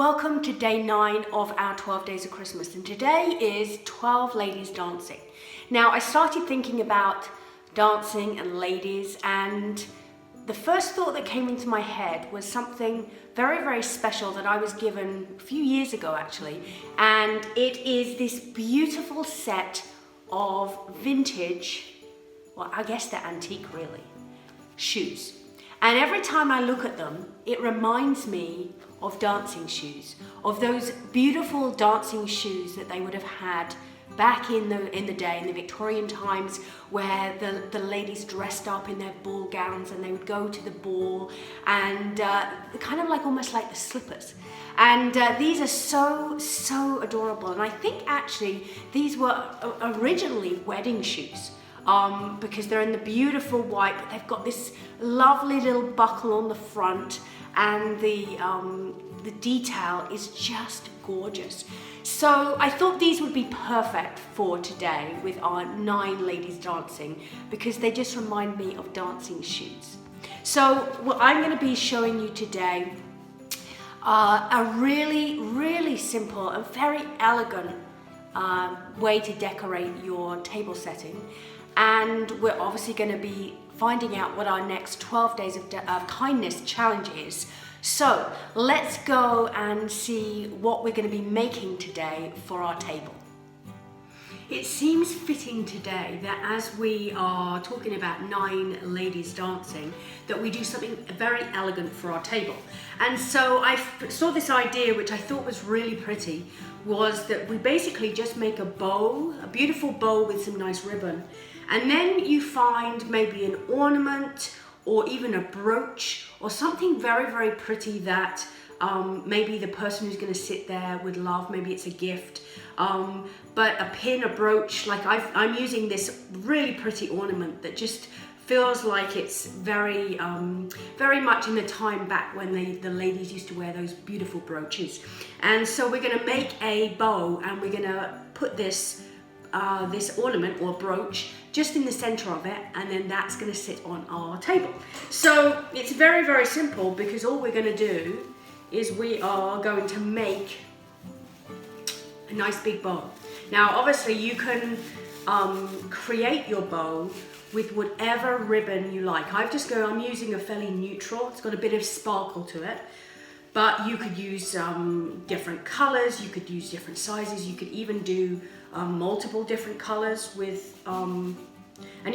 Welcome to day 9 of our 12 days of Christmas, and today is 12 ladies dancing. Now, I started thinking about dancing and ladies, and the first thought that came into my head was something very, very special that I was given a few years ago actually, and it is this beautiful set of vintage, well, I guess they're antique really, shoes. And every time I look at them, it reminds me of dancing shoes, of those beautiful dancing shoes that they would have had back in the day, in the Victorian times, where the ladies dressed up in their ball gowns and they would go to the ball, and kind of like almost like the slippers. And these are so adorable. And I think actually these were originally wedding shoes. Because they're in the beautiful white, but they've got this lovely little buckle on the front, and the detail is just gorgeous. So I thought these would be perfect for today with our 9 ladies dancing, because they just remind me of dancing shoes. So what I'm going to be showing you today a really simple and very elegant way to decorate your table setting. And we're obviously going to be finding out what our next 12 days of kindness challenge is. So let's go and see what we're going to be making today for our table. It seems fitting today that as we are talking about 9 ladies dancing, that we do something very elegant for our table. And so I saw this idea, which I thought was really pretty, was that we basically just make a bow, a beautiful bow with some nice ribbon. And then you find maybe an ornament or even a brooch or something very pretty that maybe the person who's going to sit there would love. Maybe it's a gift, but a pin, a brooch, like I'm using this really pretty ornament that just feels like it's very much in the time back when the ladies used to wear those beautiful brooches. And so we're going to make a bow, and we're going to put this ornament or brooch just in the center of it, and then that's going to sit on our table. So it's very simple, because all we're going to do is we are going to make a nice big bow. Now obviously you can create your bow with whatever ribbon you like. I'm using a fairly neutral, it's got a bit of sparkle to it, but you could use different colors, you could use different sizes, you could even do multiple different colors with, and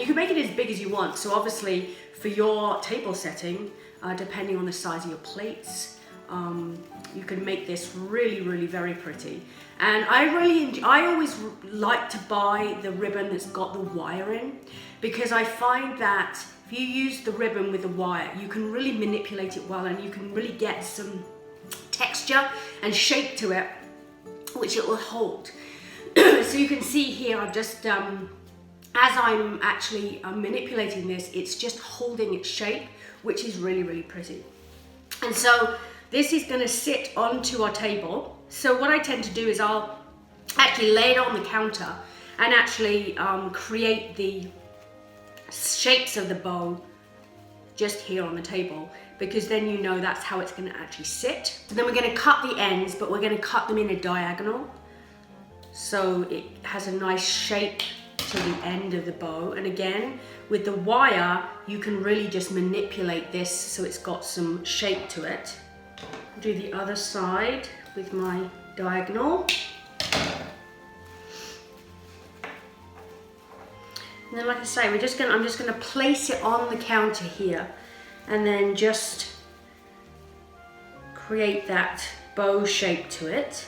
you can make it as big as you want. So obviously for your table setting, depending on the size of your plates, you can make this really very pretty. And I always like to buy the ribbon that's got the wire in, because I find that if you use the ribbon with the wire, you can really manipulate it well, and you can really get some texture and shape to it, which it will hold. So you can see here, I've just, as I'm actually manipulating this, it's just holding its shape, which is really pretty. And so this is going to sit onto our table. So what I tend to do is I'll actually lay it on the counter and actually create the shapes of the bow just here on the table, because then you know that's how it's going to actually sit. And then we're going to cut the ends, but we're going to cut them in a diagonal, so it has a nice shape to the end of the bow. And again, with the wire, you can really just manipulate this so it's got some shape to it. I'll do the other side with my diagonal. And then, like I say, I'm just going to place it on the counter here, and then just create that bow shape to it.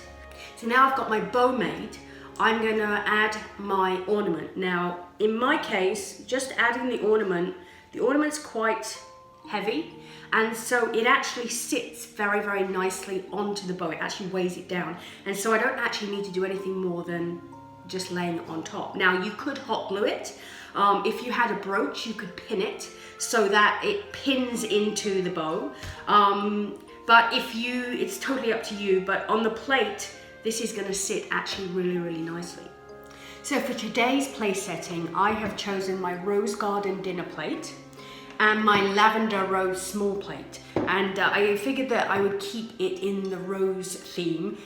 So now I've got my bow made, I'm going to add my ornament. Now, in my case, just adding the ornament's quite heavy, and so it actually sits very nicely onto the bow. It actually weighs it down, and so I don't actually need to do anything more than just laying it on top. Now you could hot glue it. If you had a brooch, you could pin it so that it pins into the bow. But it's totally up to you. But on the plate, this is going to sit actually really nicely. So for today's place setting, I have chosen my rose garden dinner plate. and my lavender rose small plate. And I figured that I would keep it in the rose theme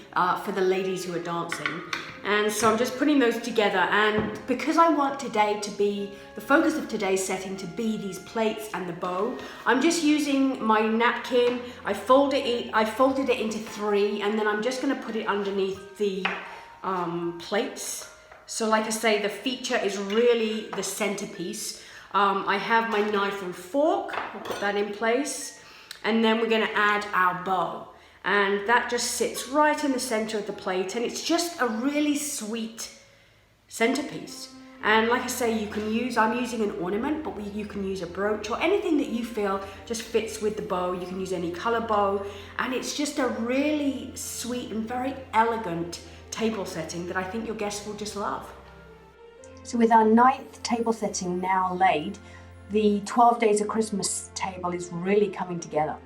for the ladies who are dancing. And so I'm just putting those together, and because I want today to be, the focus of today's setting to be these plates and the bow, I'm just using my napkin. I folded it into 3, and then I'm just gonna put it underneath the plates. So like I say, the feature is really the centerpiece. I have my knife and fork, I'll put that in place, and then we're gonna add our bow. And that just sits right in the center of the plate, and it's just a really sweet centerpiece. And like I say, you can use, I'm using an ornament, but you can use a brooch or anything that you feel just fits with the bow. You can use any color bow, and it's just a really sweet and very elegant table setting that I think your guests will just love. So with our 9th table setting now laid, the 12 Days of Christmas table is really coming together.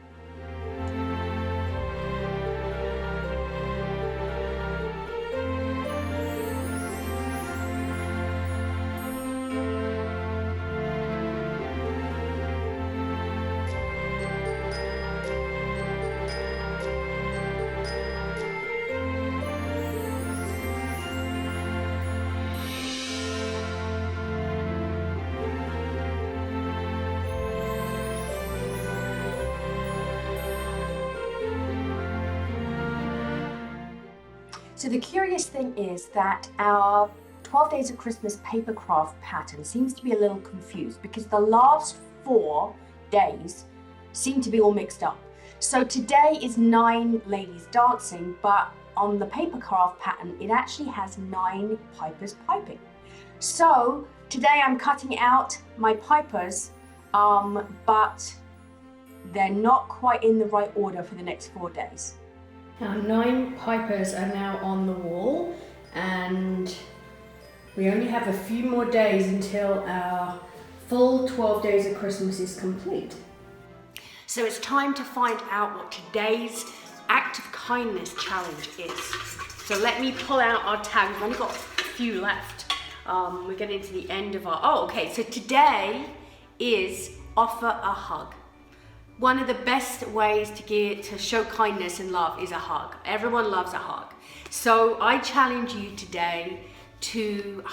So the curious thing is that our 12 Days of Christmas paper craft pattern seems to be a little confused because the last 4 days seem to be all mixed up. So today is 9 ladies dancing, but on the paper craft pattern, it actually has 9 pipers piping. So today I'm cutting out my pipers, but they're not quite in the right order for the next 4 days. Now 9 pipers are now on the wall, and we only have a few more days until our full 12 Days of Christmas is complete. So it's time to find out what today's act of kindness challenge is. So let me pull out our tag. We've only got a few left. We're getting to the end of our, okay, so today is offer a hug. One of the best ways to show kindness and love is a hug. Everyone loves a hug. So I challenge you today to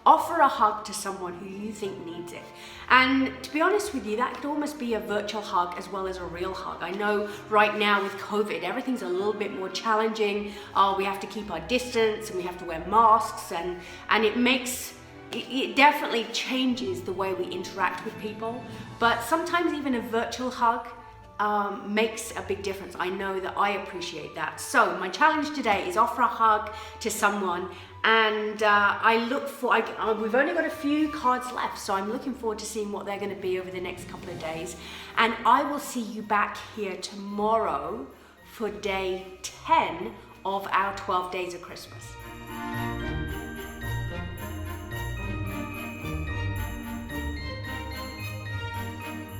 offer a hug to someone who you think needs it. And to be honest with you, that could almost be a virtual hug as well as a real hug. I know right now with COVID, everything's a little bit more challenging. We have to keep our distance and we have to wear masks, and it definitely changes the way we interact with people, but sometimes even a virtual hug makes a big difference. I know that I appreciate that. So my challenge today is offer a hug to someone, and we've only got a few cards left, so I'm looking forward to seeing what they're going to be over the next couple of days. And I will see you back here tomorrow for day 10 of our 12 Days of Christmas.